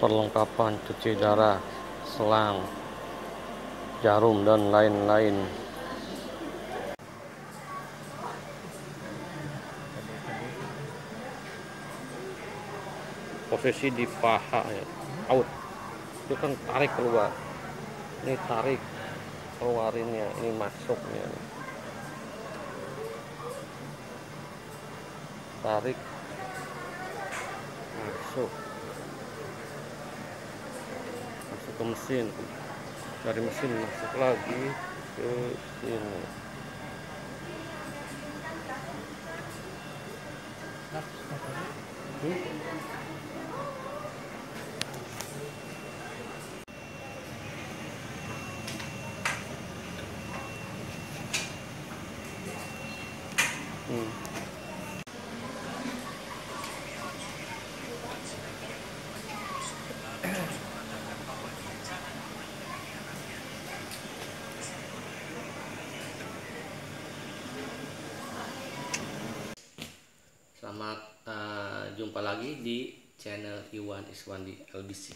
perlengkapan cuci darah, selang, jarum, dan lain-lain. Posisi di paha ya, out. Itu kan tarik keluar. Ini tarik keluarinnya, ini masuknya. Tarik, masuk ke mesin, dari mesin masuk lagi ke sini. Selamat jumpa lagi di channel Iwan Iswandi LBC.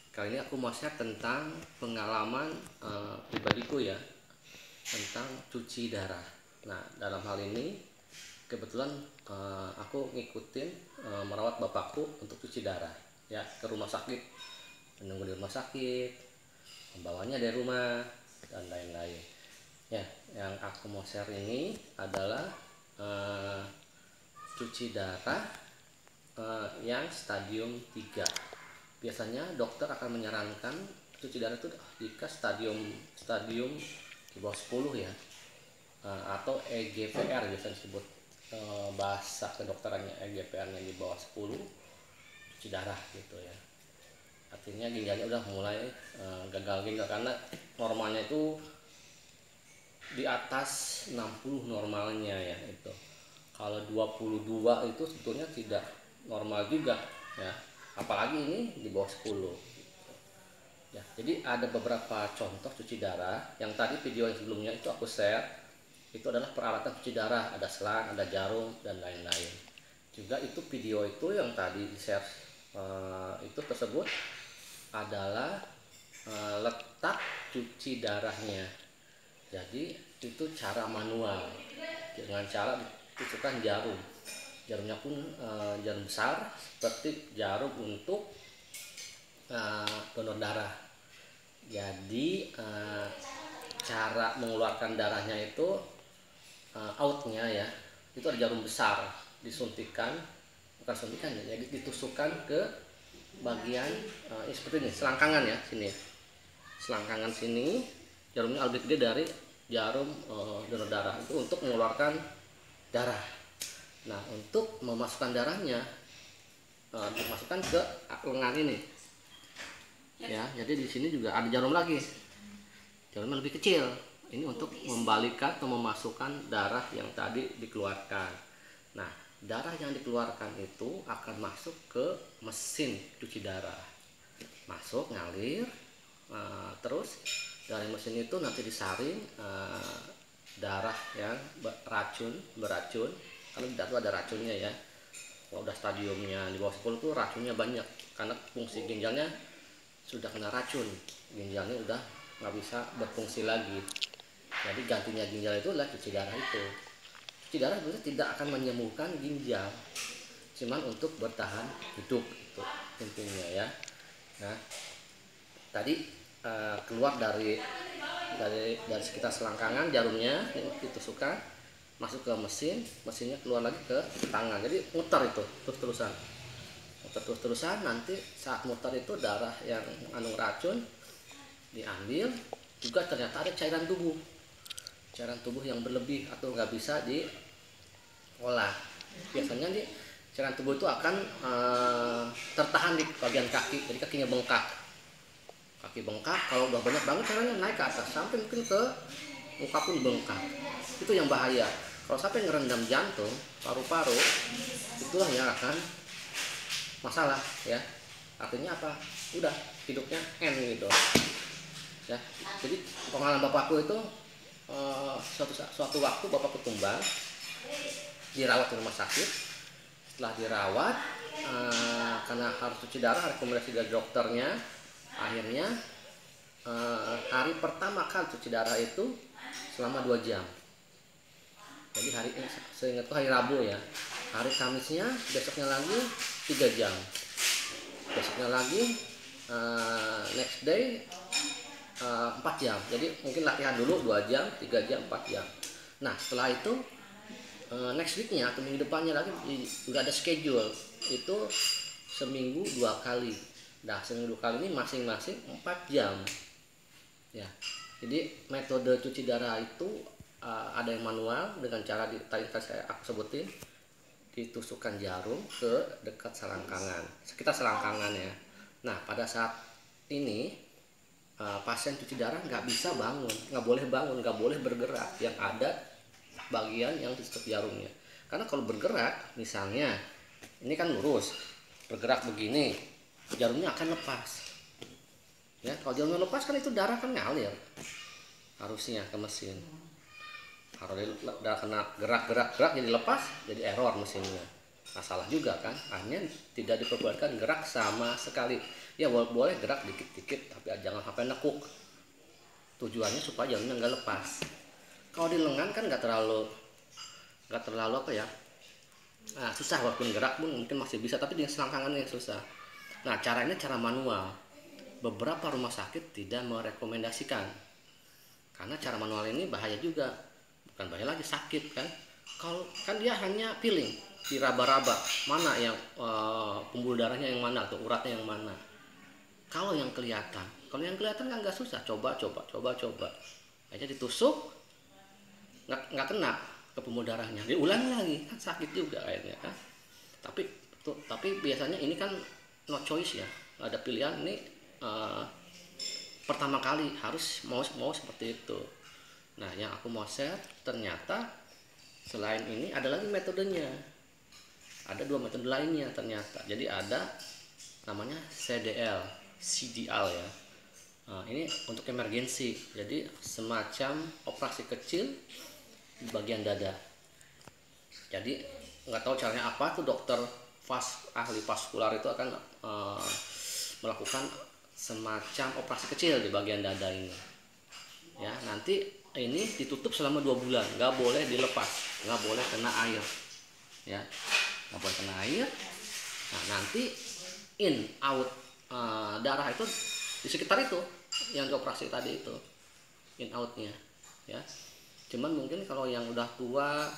Kali ini aku mau share tentang pengalaman pribadiku ya, tentang cuci darah. Nah, dalam hal ini kebetulan aku ngikutin merawat bapakku untuk cuci darah ya, ke rumah sakit, menunggu di rumah sakit, membawanya dari rumah, dan lain-lain ya. Yang aku mau share ini adalah cuci darah yang stadium 3. Biasanya dokter akan menyarankan cuci darah itu jika stadium di bawah 10 ya, atau EGPR biasanya disebut, bahasa kedokterannya EGPR-nya di bawah 10 cuci darah gitu ya. Artinya ginjalnya udah mulai gagal ginjal, karena normalnya itu di atas 60 normalnya ya itu. Kalau 22 itu sebetulnya tidak normal juga ya, apalagi ini di bawah 10 ya. Jadi ada beberapa contoh cuci darah yang tadi video yang sebelumnya itu aku share. Itu adalah peralatan cuci darah, ada selang, ada jarum, dan lain-lain. Juga itu video itu yang tadi di share itu tersebut adalah letak cuci darahnya. Jadi itu cara manual, dengan cara ditusukkan jarum. Jarumnya pun jarum besar seperti jarum untuk donor darah. Jadi cara mengeluarkan darahnya itu outnya ya, itu ada jarum besar, disuntikan, bukan suntikan ya, jadi ditusukkan ke bagian seperti ini, selangkangan ya, sini selangkangan sini, jarumnya lebih gede dari jarum donor darah itu untuk mengeluarkan darah. Nah, untuk memasukkan darahnya dimasukkan ke lengan ini ya. Jadi di sini juga ada jarum lagi, jarumnya lebih kecil, ini untuk membalikan atau memasukkan darah yang tadi dikeluarkan. Nah, darah yang dikeluarkan itu akan masuk ke mesin cuci darah, masuk ngalir, terus dari mesin itu nanti disaring darah yang beracun. Kalau di darah itu ada racunnya ya. Kalau udah stadiumnya di bawah 10 itu racunnya banyak, karena fungsi ginjalnya sudah kena racun, ginjalnya udah nggak bisa berfungsi lagi. Jadi gantinya ginjal itu adalah cuci darah itu. Cuci darah itu tidak akan menyembuhkan ginjal, cuman untuk bertahan hidup, itu intinya ya. Nah, tadi keluar dari sekitar selangkangan, jarumnya ditusukkan masuk ke mesinnya keluar lagi ke tangan. Jadi muter itu terus-terusan, nanti saat muter itu darah yang mengandung racun diambil. Juga ternyata ada cairan tubuh yang berlebih atau nggak bisa diolah. Biasanya nih cairan tubuh itu akan tertahan di bagian kaki, jadi kakinya bengkak. Kalau udah banyak banget cairannya naik ke atas sampai mungkin ke muka pun bengkak. Itu yang bahaya. Kalau sampai ngerendam jantung, paru-paru, itulah yang akan masalah ya. Artinya apa? Udah hidupnya end gitu ya. Jadi pengalaman bapakku itu suatu waktu bapakku tumbang, dirawat di rumah sakit. Setelah dirawat karena harus cuci darah, rekomendasi dari dokternya, akhirnya hari pertama kali cuci darah itu selama 2 jam. Jadi hari ini seingatku hari Rabu ya, hari Kamisnya besoknya lagi 3 jam, besoknya lagi next day 4 jam. Jadi mungkin latihan dulu 2 jam, 3 jam, 4 jam. Nah setelah itu next weeknya atau minggu depannya lagi udah ada schedule, itu seminggu 2 kali. Nah seminggu 2 kali ini masing-masing 4 jam ya. Jadi metode cuci darah itu ada yang manual dengan cara tadi aku sebutin, ditusukkan jarum ke dekat selangkangan, sekitar selangkangan ya. Nah pada saat ini pasien cuci darah nggak bisa bangun, nggak boleh bangun, nggak boleh bergerak, yang ada bagian yang ditutup jarumnya. Karena kalau bergerak, misalnya ini kan lurus, bergerak begini, jarumnya akan lepas ya. Kalau jarumnya lepas kan itu darah kan ngalir harusnya ke mesin. Kalau udah kena gerak jadi lepas, jadi error mesinnya. Masalah juga kan, hanya tidak diperbolehkan gerak sama sekali. Ya boleh gerak dikit-dikit, tapi jangan sampai nekuk. Tujuannya supaya jarumnya nggak lepas. Kalau di lengan kan nggak terlalu apa ya, susah, walaupun gerak pun mungkin masih bisa, tapi di selangkangan yang susah. Nah caranya cara manual. Beberapa rumah sakit tidak merekomendasikan, karena cara manual ini bahaya juga. Bukan bahaya lagi, sakit kan. Kalau kan dia hanya feeling, diraba-raba mana yang pembuluh darahnya yang mana atau uratnya yang mana. Kalau yang kelihatan kan nggak susah, coba aja ditusuk, nggak kena ke pembuluh darahnya, diulangi lagi kan sakit juga akhirnya kan. Tapi biasanya ini kan no choice ya, ada pilihan ini pertama kali harus mau seperti itu. Nah yang aku mau share, ternyata selain ini ada lagi metodenya, ada 2 metode lainnya ternyata. Jadi ada namanya CDL ya. Ini untuk emergensi, jadi semacam operasi kecil di bagian dada. Jadi nggak tahu caranya apa tuh, dokter ahli vaskular itu akan melakukan semacam operasi kecil di bagian dada ini ya. Nanti ini ditutup selama 2 bulan, nggak boleh dilepas, nggak boleh kena air ya, nggak boleh kena air. Nah nanti in out darah itu di sekitar itu yang dioperasi tadi itu, in outnya ya. Cuman mungkin kalau yang udah tua,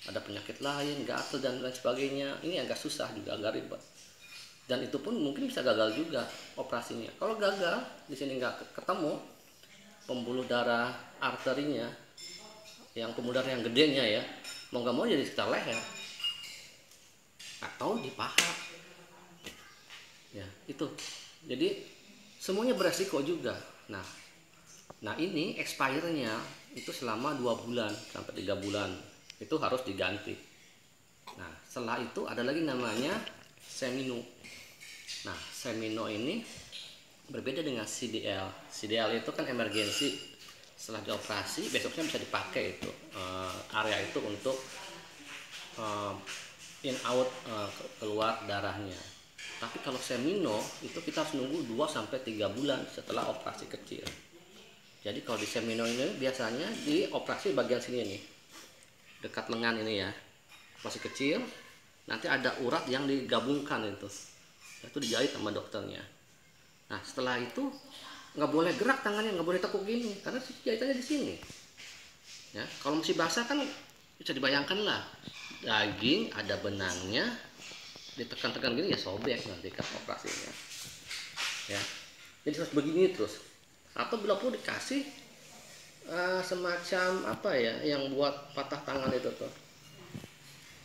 ada penyakit lain, gatal dan lain sebagainya, ini agak susah juga, agak ribet. Dan itu pun mungkin bisa gagal juga operasinya. Kalau gagal di sini nggak ketemu pembuluh darah arterinya, yang pembuluh darah yang gedenya ya, mau nggak mau jadi sekitar leher atau di paha ya itu. Jadi semuanya beresiko juga. Nah ini expire-nya itu selama 2 bulan sampai 3 bulan itu harus diganti. Nah setelah itu ada lagi namanya semino. Nah semino ini berbeda dengan CDL. CDL itu kan emergensi, setelah dioperasi besoknya bisa dipakai itu area itu untuk in out keluar darahnya. Tapi kalau semino itu kita harus nunggu 2-3 bulan setelah operasi kecil. Jadi kalau di semino ini biasanya di operasi bagian sini nih, dekat lengan ini ya, operasi kecil, nanti ada urat yang digabungkan itu dijahit sama dokternya. Nah setelah itu nggak boleh gerak tangannya, nggak boleh tekuk gini karena jahitannya di sini ya. Kalau masih basah kan bisa dibayangkan lah, daging ada benangnya, ditekan-tekan gini ya sobek nanti kan operasinya ya. Jadi harus begini terus, atau bila perlu dikasih semacam apa ya yang buat patah tangan itu tuh,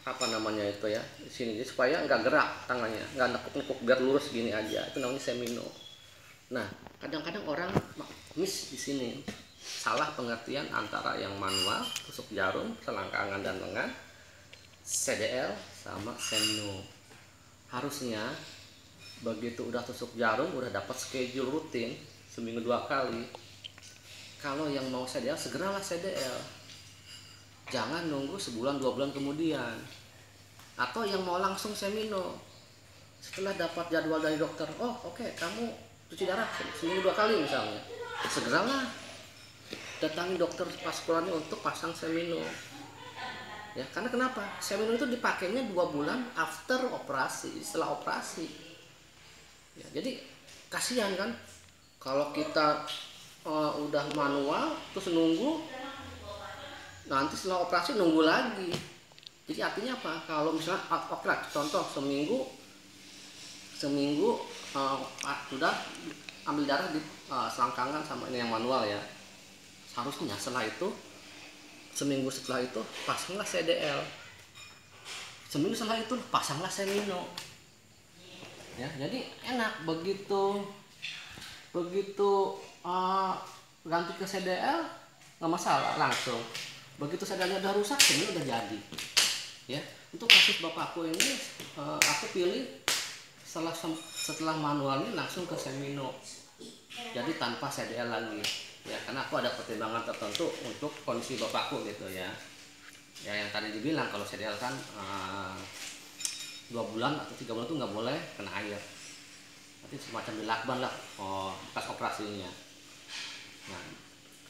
apa namanya itu ya di sini, supaya nggak gerak tangannya, nggak nekuk-nekuk, biar lurus gini aja, itu namanya semino. Nah kadang-kadang orang miss di sini, salah pengertian antara yang manual tusuk jarum selangkangan dan lengan, CDL sama semino. Harusnya begitu udah tusuk jarum, udah dapat schedule rutin seminggu 2 kali. Kalau yang mau CDL segeralah CDL, jangan nunggu sebulan 2 bulan kemudian. Atau yang mau langsung semino Setelah dapat jadwal dari dokter, oh oke, kamu cuci darah seminggu 2 kali misalnya, segeralah datangi dokter vaskularnya untuk pasang semino. Ya, karena kenapa? Semino itu dipakainya 2 bulan after operasi, setelah operasi. Ya, jadi kasihan kan kalau kita udah manual terus nunggu, nanti setelah operasi nunggu lagi. Jadi artinya apa? Kalau misalnya oke lah, contoh seminggu sudah ambil darah di selangkangan sama ini yang manual ya. Seharusnya setelah itu, seminggu setelah itu pasanglah CDL, seminggu setelah itu pasanglah semino. Ya, jadi enak begitu ganti ke CDL nggak masalah, langsung begitu CDL-nya udah rusak semino udah jadi. Ya, untuk kasus bapakku ini aku pilih setelah manual ini langsung ke semino, jadi tanpa CDL lagi ya, karena aku ada pertimbangan tertentu untuk kondisi bapakku gitu ya. Ya yang tadi dibilang kalau CDL kan 2 bulan atau 3 bulan tuh nggak boleh kena air, nanti semacam dilakban lah bekas operasinya. Nah,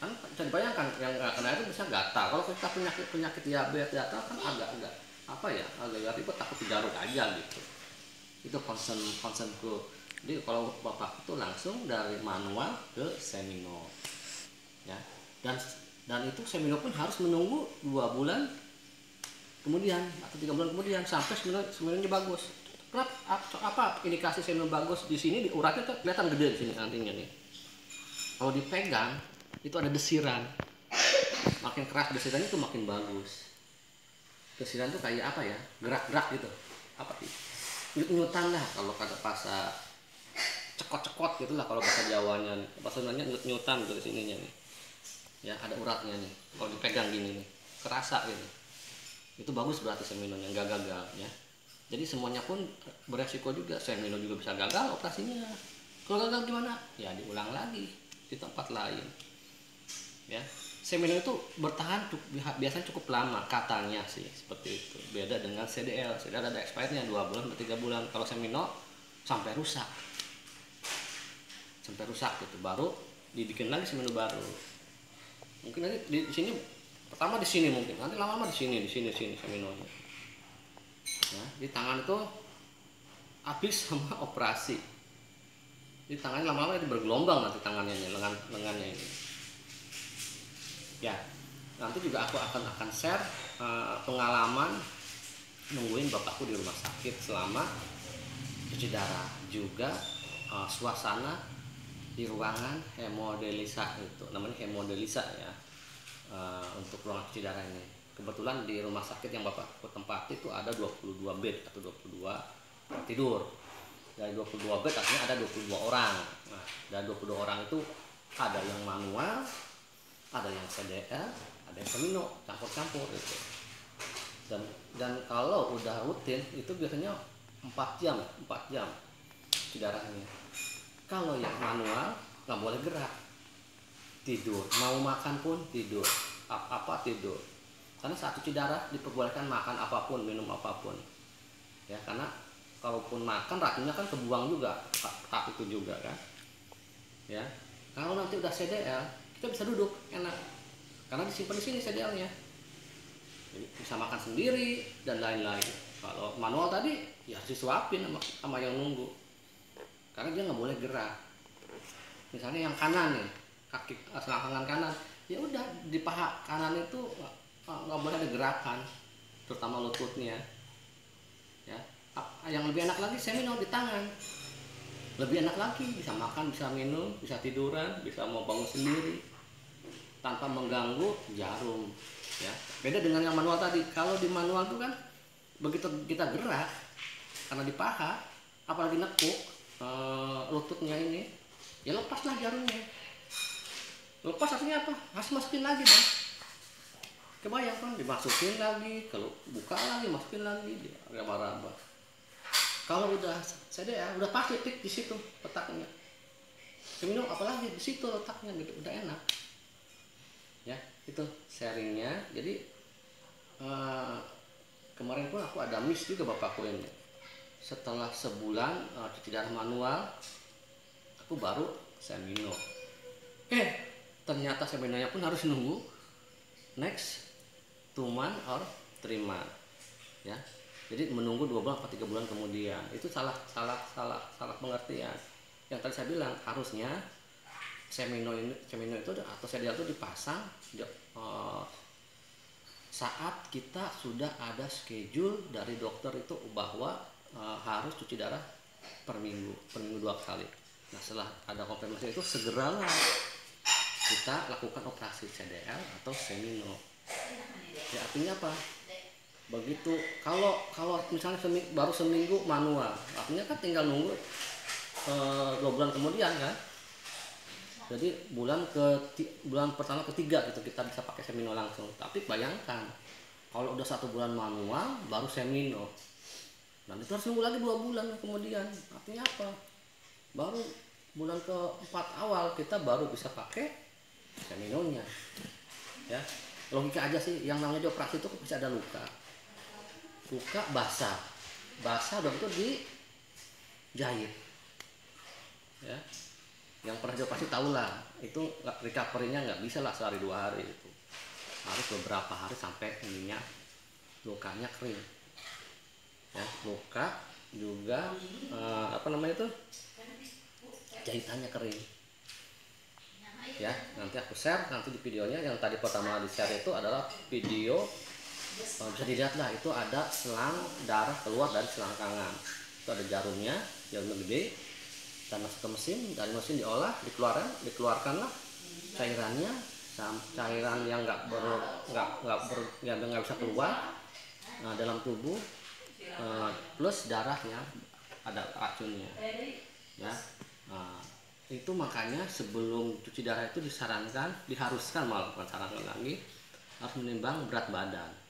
kan bisa dibayangkan yang kena air itu bisa gatal. Kalau kita penyakit diabetes gatal kan agak ribet, takut digaruk aja gitu. Itu concernku. Jadi kalau bapak itu langsung dari manual ke semino ya, dan itu semino pun harus menunggu 2 bulan kemudian atau 3 bulan kemudian sampai seminonya bagus. Apa indikasi semino bagus? Di sini di uratnya tuh kelihatan gede di sini nantinya nih. Kalau dipegang itu ada desiran, makin keras desirannya itu makin bagus. Desiran tuh kayak apa ya, gerak-gerak gitu, apa sih, nyut-nyutan lah kalau kata bahasa, cekot-cekot gitulah kalau bahasa Jawanya nih. Bahasa Sundanya nyut-nyutan gitu di sininya nih. Ya ada uratnya nih. Kalau dipegang gini nih, kerasa gitu. Itu bagus berarti seminonya nggak gagal ya. Jadi semuanya pun beresiko juga. Semino juga bisa gagal operasinya. Kalau gagal gimana? Ya diulang lagi di tempat lain. Ya. Semino itu bertahan biasanya cukup lama katanya sih seperti itu. Beda dengan CDL. CDL ada expirednya 2 bulan atau 3 bulan. Kalau semino sampai rusak gitu, baru dibikin lagi semino baru. Mungkin nanti di sini pertama di sini, mungkin nanti lama-lama di sini seminonya. Nah, di tangan itu habis sama operasi. Di tangannya lama-lama itu bergelombang nanti tangannya, lengannya ini. Ya, nanti juga aku akan share pengalaman nungguin bapakku di rumah sakit selama cuci darah, juga suasana di ruangan hemodialisa, itu namanya hemodialisa ya, untuk ruangan cuci darah ini. Kebetulan di rumah sakit yang bapakku tempati itu ada 22 bed atau 22 tidur. Dari 22 bed artinya ada 22 orang. Nah, dari 22 orang itu ada yang manual, ada yang CDL, ada yang semino, campur-campur gitu. Dan kalau udah rutin itu biasanya 4 jam cuci darahnya. Kalau yang manual nggak boleh gerak, tidur, mau makan pun tidur, apa tidur. Karena saat cuci darah diperbolehkan makan apapun, minum apapun ya, karena kalaupun makan racunnya kan kebuang juga, hak itu juga kan ya. Kalau nanti udah CDL kita bisa duduk enak karena disimpan di sini CDL-nya, jadi bisa makan sendiri dan lain-lain. Kalau manual tadi ya disuapin sama yang nunggu, karena dia nggak boleh gerak. Misalnya yang kanan nih, kaki selangkangan kanan, ya udah di paha kanan itu nggak boleh ada gerakan, terutama lututnya ya. Yang lebih enak lagi semino di tangan, lebih enak lagi, bisa makan, bisa minum, bisa tiduran, bisa mau bangun sendiri tanpa mengganggu jarum ya. Beda dengan yang manual tadi. Kalau di manual tuh kan begitu kita gerak karena di paha, apalagi nekuk lututnya ini, ya lepaslah jarumnya. Lepas artinya apa? Harus masukin lagi dong. Kebayang kan, dimasukin lagi, kalau buka lagi, masukin lagi, raba-raba. Kalau udah CDL, udah pasti tik di situ letaknya. Semino apalagi di situ letaknya gitu, udah enak. Ya, itu sharingnya. Jadi kemarin pun aku ada miss juga bapakku ini. setelah sebulan cuci darah manual, aku baru semino. Ternyata seminonya pun harus nunggu next 2 month or 3 month, ya. Jadi menunggu 2 bulan atau 3 bulan kemudian. Itu salah pengertian. Yang tadi saya bilang harusnya semino itu atau sedial itu dipasang saat kita sudah ada schedule dari dokter itu bahwa harus cuci darah per minggu 2 kali. Nah, setelah ada konfirmasi itu segeralah kita lakukan operasi CDL atau semino. Ya, artinya apa? Begitu kalau misalnya baru seminggu manual, artinya kan tinggal nunggu 2 bulan kemudian kan. Jadi bulan pertama ketiga gitu kita bisa pakai semino langsung. Tapi bayangkan kalau udah 1 bulan manual baru semino, dan itu harus nunggu lagi 2 bulan kemudian. Artinya apa? Baru bulan keempat awal kita baru bisa pakai seminonya, ya. Logika aja sih, yang namanya di operasi itu bisa ada luka basah udah itu dijahit, ya. Yang pernah dioperasi tahu lah, itu recovery-nya nggak bisa lah sehari 2 hari, itu harus beberapa hari sampai ininya lukanya kering, ya. Luka juga jahitannya kering, ya. Nanti aku share nanti di videonya. Yang tadi pertama di share itu adalah video, bisa dilihat lah, itu ada selang darah keluar dari selangkangan, itu ada jarumnya gede, dan masuk ke mesin, dari mesin diolah, dikeluarkanlah cairannya, cairan yang nggak bisa keluar dalam tubuh, plus darahnya ada racunnya, ya. Itu makanya sebelum cuci darah itu diharuskan malah bukan sarankan lagi, harus menimbang berat badan.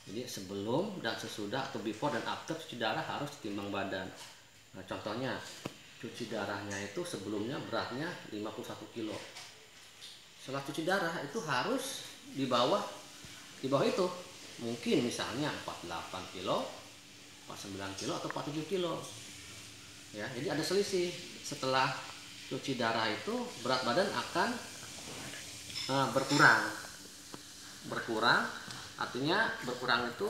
Jadi sebelum dan sesudah atau before dan after cuci darah harus ditimbang badan. Nah, contohnya cuci darahnya itu sebelumnya beratnya 51 kilo. Setelah cuci darah itu harus di bawah itu. Mungkin misalnya 48 kilo, 49 kilo atau 47 kilo. Ya, jadi ada selisih. Setelah cuci darah itu berat badan akan berkurang. Artinya berkurang itu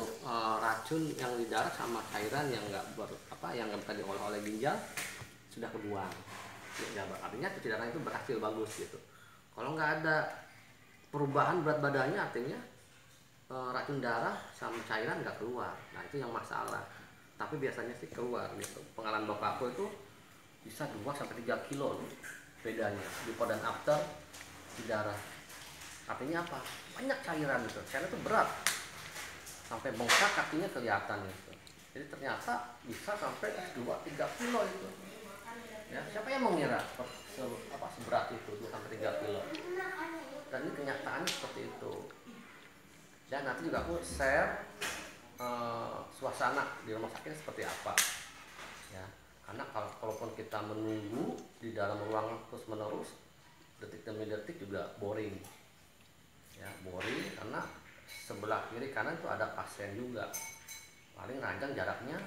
racun yang di darah sama cairan yang nggak bisa diolah oleh ginjal sudah kebuang. Ya, artinya cuci darah itu berhasil bagus gitu. Kalau nggak ada perubahan berat badannya, artinya racun darah sama cairan nggak keluar. Nah, itu yang masalah. Tapi biasanya sih keluar gitu. Pengalaman bapakku itu bisa 2-3 kilo loh bedanya before dan after cuci darah. Artinya apa? Banyak cairan gitu. Cairan itu berat. Sampai bengkak kakinya kelihatan gitu. Jadi ternyata bisa sampai 2-3 kilo itu. Ya, siapa yang mengira seberat itu 2-3 kilo? Dan ini kenyataannya seperti itu. Dan nanti juga aku share suasana di rumah sakit seperti apa. Ya, karena kalaupun kita menunggu di dalam ruangan terus menerus detik demi detik juga boring. Ya, boring karena sebelah kiri kanan itu ada pasien juga, paling ranjang jaraknya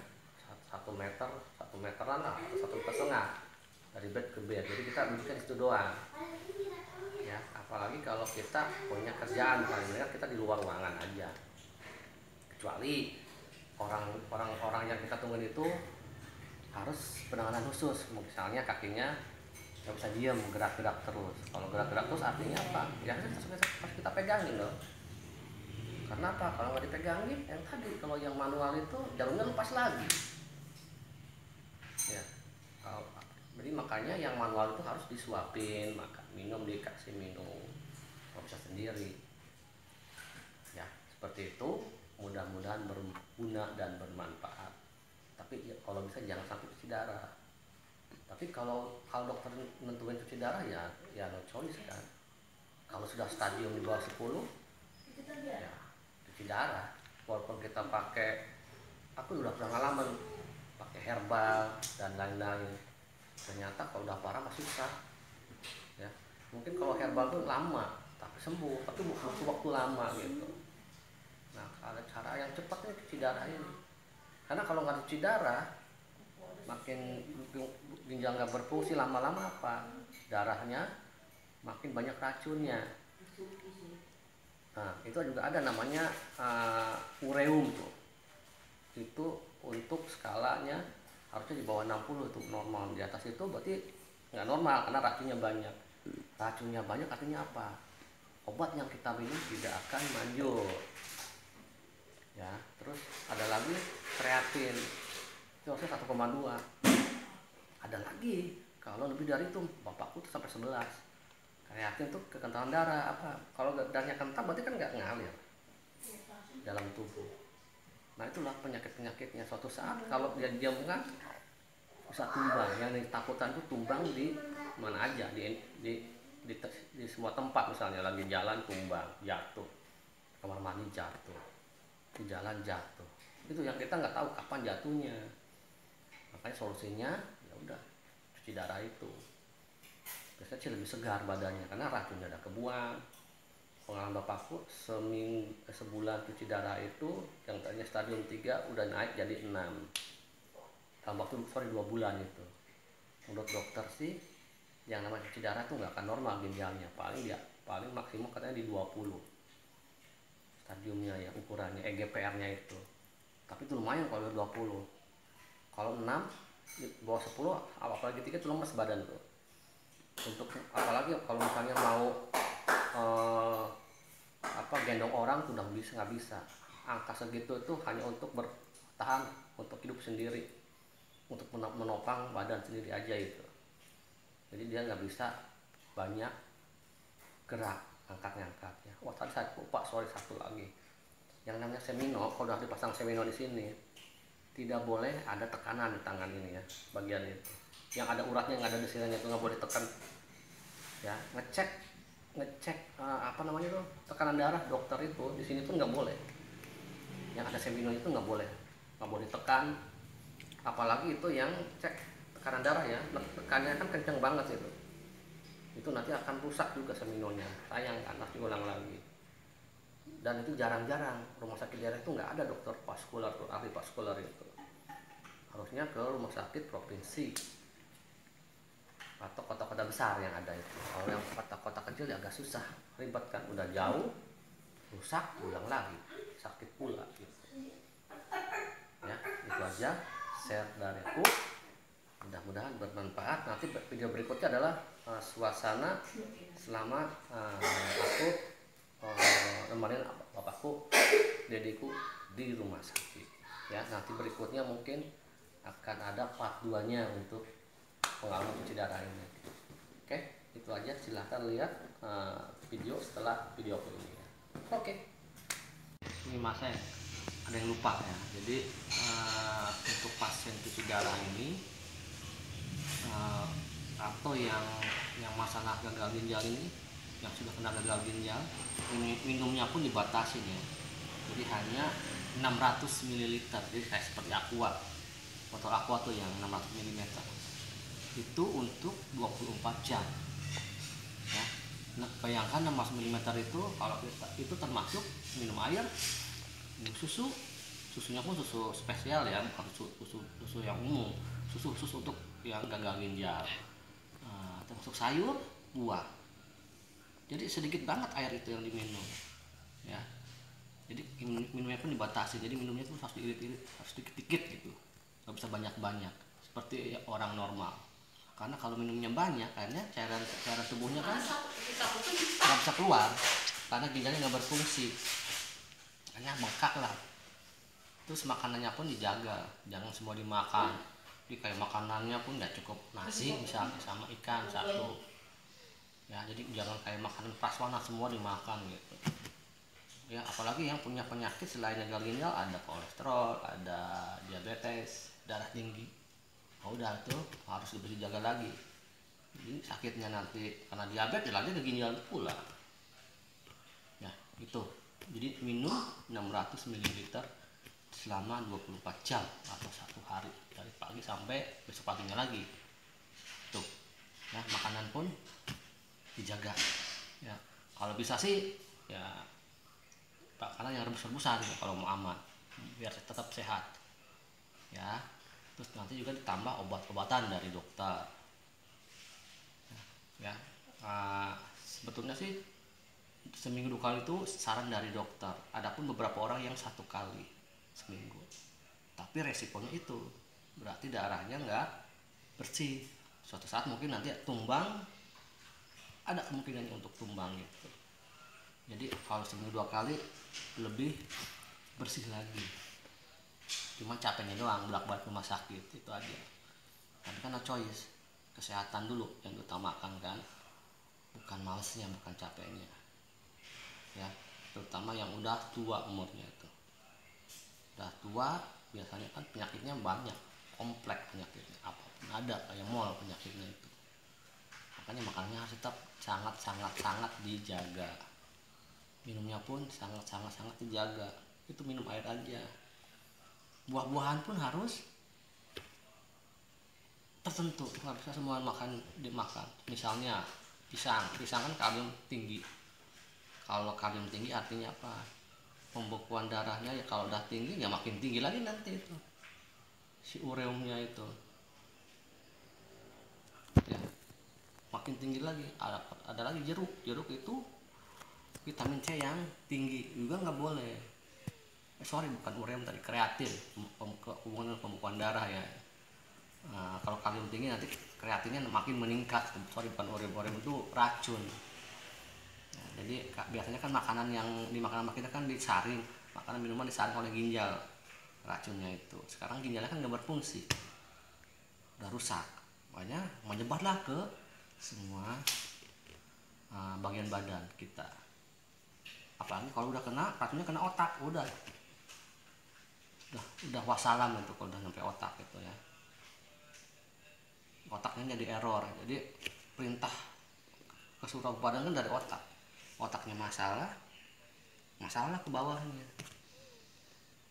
1 meteran lah, atau 1,5 meter dari bed ke bed. Jadi kita duduknya di situ doang, ya. Apalagi kalau kita punya kerjaan, paling benar kita di luar ruangan aja. Kecuali orang yang kita tungguin itu harus penanganan khusus, misalnya kakinya nggak bisa diam, gerak-gerak terus. Kalau gerak-gerak terus artinya apa? Ya harus kita pegangin loh. Karena apa? Kalau nggak dipegangin, yang tadi kalau yang manual itu jarumnya lepas lagi. Ya, jadi makanya yang manual itu harus disuapin, dikasih minum, nggak bisa sendiri. Ya, seperti itu. Mudah-mudahan berguna dan bermanfaat. Tapi ya, kalau bisa jangan sampai cuci darah. Tapi kalau dokter nentuin cuci darah ya no choice kan. Kalau sudah stadium di bawah 10, ya cuci darah. Walaupun kita aku udah pernah ngalamin pakai herbal dan lain-lain. Ternyata kalau udah parah masih susah. Ya, mungkin kalau herbal tuh lama tapi sembuh, tapi butuh waktu lama gitu. Nah, ada cara yang cepat nih cuci darah ini. Karena kalau nggak cuci darah, makin ginjal nggak berfungsi, lama-lama apa? Darahnya makin banyak racunnya. Nah, itu juga ada namanya ureum tuh. Itu untuk skalanya harusnya di bawah 60 itu normal. Di atas itu berarti nggak normal karena racunnya banyak. Racunnya banyak artinya apa? Obat yang kita minum tidak akan manjur. Ya, terus ada lagi kreatin. Itu harusnya 1,2. Ada lagi kalau lebih dari itu, bapakku tuh sampai 11. Kreatin tuh kekentalan darah apa? Kalau darahnya kental berarti kan nggak ngalir dalam tubuh. Nah, itulah penyakit-penyakitnya. Suatu saat kalau dia diamkan bisa tumbang. Yang ditakutan itu tumbang di mana aja, di semua tempat, misalnya lagi jalan tumbang, jatuh, kamar mandi jatuh, di jalan jatuh. Itu yang kita nggak tahu kapan jatuhnya. Makanya solusinya ya udah cuci darah itu. Biasanya sih lebih segar badannya karena racunnya udah kebuang. Pengalaman bapakku sebulan cuci darah itu yang tadinya stadium 3 udah naik jadi 6 dalam waktu 2 bulan itu. Menurut dokter sih yang namanya cuci darah tuh nggak akan normal ginjalnya, paling maksimum katanya di 20 stadiumnya ya, ukurannya EGPR-nya itu. Tapi itu lumayan kalau 20. Kalau 6 di bawah 10 apalagi 3 itu lemes badan tuh. Untuk apalagi kalau misalnya mau gendong orang tuh udah nggak bisa. Angka segitu itu hanya untuk bertahan, untuk hidup sendiri, untuk menopang badan sendiri aja itu. Jadi dia nggak bisa banyak gerak angkatnya. Wah, tadi saya lupa, satu lagi. Yang namanya semino, kalau udah dipasang semino di sini tidak boleh ada tekanan di tangan ini ya, bagian itu. Yang ada uratnya, nggak ada desirannya itu nggak boleh tekan. Ya, ngecek tekanan darah dokter itu di sini pun nggak boleh. Yang ada semino itu nggak boleh tekan. Apalagi itu yang cek tekanan darah ya, tekannya kan kenceng banget itu nanti akan rusak juga seminonya. Sayang kan, harus diulang lagi. Dan itu jarang-jarang rumah sakit daerah itu nggak ada dokter vaskular tuh, ahli vaskular itu. Harusnya ke rumah sakit provinsi atau kota-kota besar yang ada itu. Kalau yang kota-kota kecil ya agak susah, ribet kan, udah jauh, rusak, ulang lagi, sakit pula gitu. Ya, itu aja share dariku. Mudah-mudahan bermanfaat. Nanti video berikutnya adalah suasana selama aku nemenin bapakku, dediku di rumah sakit. Ya, nanti berikutnya mungkin akan ada part 2-nya untuk pengalaman cuci darah ini. Oke, itu aja. Silahkan lihat video setelah video ini ya. Oke. Ini mas saya ada yang lupa ya. Jadi untuk pasien cuci darah ini atau yang masalah gagal ginjal ini, yang sudah kena gagal ginjal, minumnya pun dibatasi ya. Jadi hanya 600 ml. Jadi kayak seperti aqua. Botol aqua tuh yang 600 ml. Itu untuk 24 jam. Ya. Nah, bayangkan 600 ml itu kalau itu termasuk minum air, minum susunya pun susu spesial ya, bukan susu yang umum, susu untuk yang gagal ginjal. Termasuk sayur, buah. Jadi sedikit banget air itu yang diminum. Ya. Jadi minumnya pun dibatasi. Jadi minumnya itu harus diirit-irit, harus dikit-dikit gitu. Nggak bisa banyak-banyak seperti orang normal. Karena kalau minumnya banyak, akhirnya cairan tubuhnya kan nggak bisa keluar karena ginjalnya nggak berfungsi, hanya bengkak lah. Terus makanannya pun dijaga, jangan semua dimakan. Jadi kayak makanannya pun nggak cukup nasi misalnya sama ikan satu. Ya, jadi jangan kayak makanan prasmanan semua dimakan gitu. Ya, apalagi yang punya penyakit selain gagal ginjal, ada kolesterol, ada diabetes, darah tinggi. Udah tuh harus lebih dijaga lagi. Jadi sakitnya nanti karena diabetes lagi ke ginjal pula. Ya, itu. Jadi minum 600 ml selama 24 jam atau 1 hari, dari pagi sampai besok paginya lagi. Tuh. Ya, makanan pun dijaga. Ya, kalau bisa sih ya karena yang rebus-rebusan ya, kalau mau aman biar tetap sehat. ya. Terus nanti juga ditambah obat-obatan dari dokter, ya. Sebetulnya sih seminggu 2 kali itu saran dari dokter. Adapun beberapa orang yang 1 kali seminggu, tapi resikonya itu berarti darahnya nggak bersih. Suatu saat mungkin nanti tumbang, ada kemungkinannya untuk tumbang gitu. Jadi kalau seminggu 2 kali lebih bersih lagi. Cuma capeknya doang bolak-balik rumah sakit itu aja. Tapi kan choice, kesehatan dulu yang diutamakan kan, bukan malesnya, bukan capeknya, ya. Terutama yang udah tua umurnya itu, udah tua biasanya kan penyakitnya banyak, kompleks penyakitnya, apapun ada, kayak mall penyakitnya itu. Makanya makannya harus tetap sangat dijaga. Minumnya pun sangat dijaga. Itu minum air aja. Buah-buahan pun harus tertentu, nggak bisa semua dimakan. Misalnya pisang kan kalium tinggi. Kalau kalium tinggi artinya apa? Pembekuan darahnya ya kalau udah tinggi ya makin tinggi lagi nanti itu si ureumnya itu, ya, makin tinggi lagi. Ada lagi jeruk itu vitamin C yang tinggi juga nggak boleh. Bukan ureum tadi, kreatin, hubungan pembekuan darah ya. Kalau kalium tinggi nanti kreatinnya makin meningkat. Bukan ureum itu racun. Nah, jadi biasanya kan makanan yang dimakan sama kita kan disaring, makanan minuman disaring oleh ginjal racunnya itu. Sekarang ginjalnya kan nggak berfungsi, udah rusak, makanya menyebarlah ke semua bagian badan kita. Apalagi kalau udah kena racunnya, kena otak, udah wassalam itu kalau udah sampai otak itu ya. Otaknya jadi error, jadi perintah ke seluruh badan kan dari otaknya masalah ke bawahnya,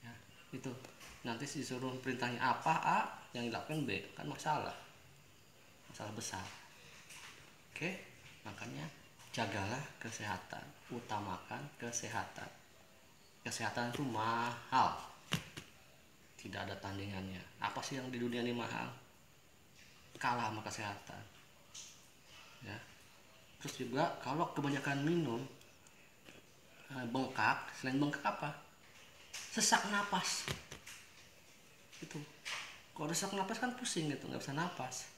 ya. Itu nanti disuruh perintahnya apa A, yang dilakukan B, kan masalah besar. Oke, makanya jagalah kesehatan, utamakan kesehatan. Kesehatan itu mahal, tidak ada tandingannya. Apa sih yang di dunia ini mahal? Kalah sama kesehatan, ya. Terus juga kalau kebanyakan minum, bengkak. Selain bengkak apa? Sesak napas. Itu kalau sesak napas kan pusing gitu, nggak bisa napas.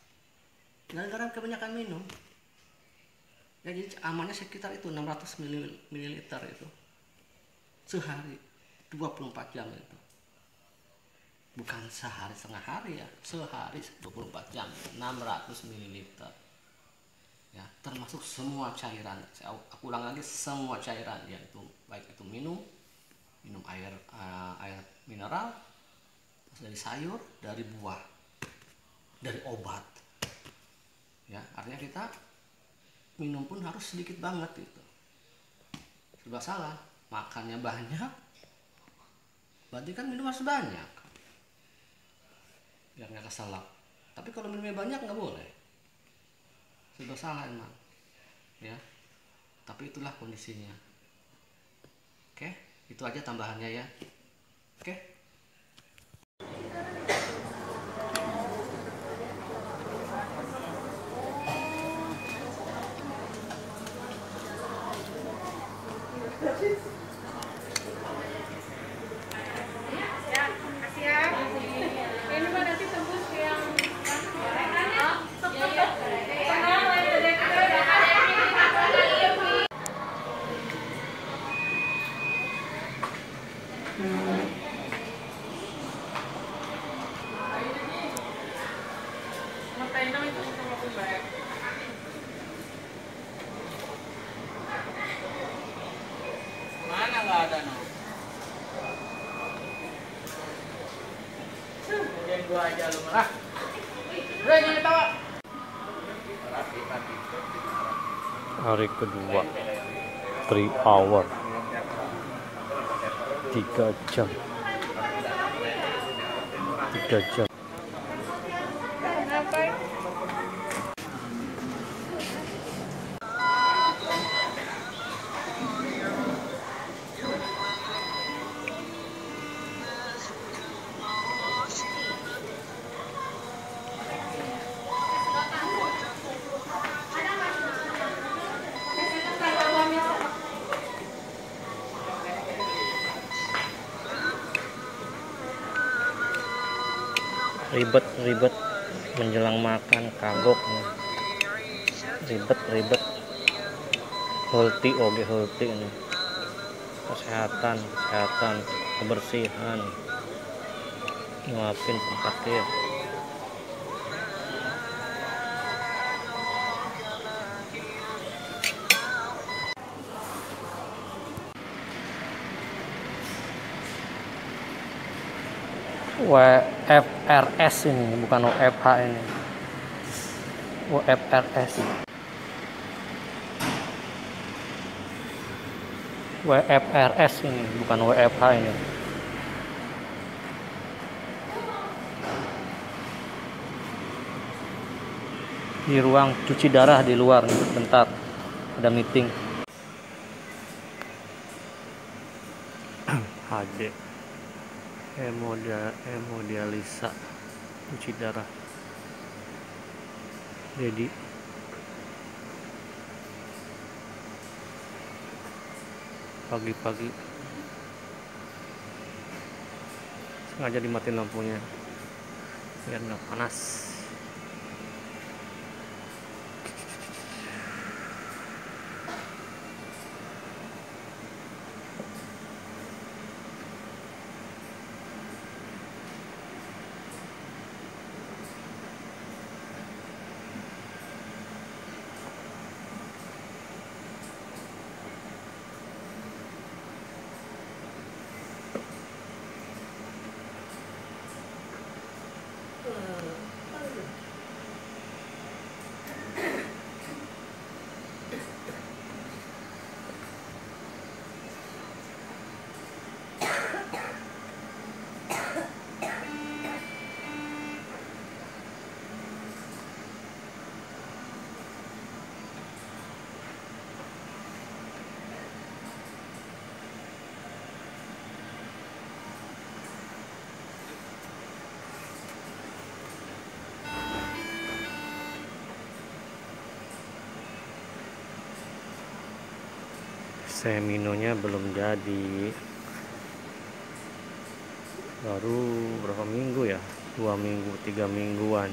Gara-gara kebanyakan minum. Ya, jadi amannya sekitar itu 600 ml itu sehari, 24 jam itu. Bukan sehari setengah hari ya, sehari 24 jam 600 ml. Ya, termasuk semua cairan. Aku ulang lagi, semua cairan, yaitu baik itu minum air mineral, dari sayur, dari buah, dari obat. Ya, artinya kita minum pun harus sedikit banget itu. Sudah salah, makannya banyak, berarti kan minum harus banyak biar nggak keselak. Tapi kalau minumnya banyak nggak boleh. Sudah salah emang, ya. Tapi itulah kondisinya. Oke, itu aja tambahannya ya. Oke. Mana nggak ada no? Kemudian gua aja lu malah. Udah jangan ketawa. Hari kedua 3 hour 3 jam. ribet menjelang makan kagok ribet healthy ini kesehatan kebersihan nguapin tempatnya. WFRS ini bukan WFH ini, WFRS. WFRS ini bukan WFH ini. Di ruang cuci darah di luar nih, bentar ada meeting. HD hemodialisa cuci darah jadi pagi-pagi sengaja dimatiin lampunya biar nggak panas. Seminonya belum jadi, baru berapa minggu ya, 2 minggu 3 mingguan.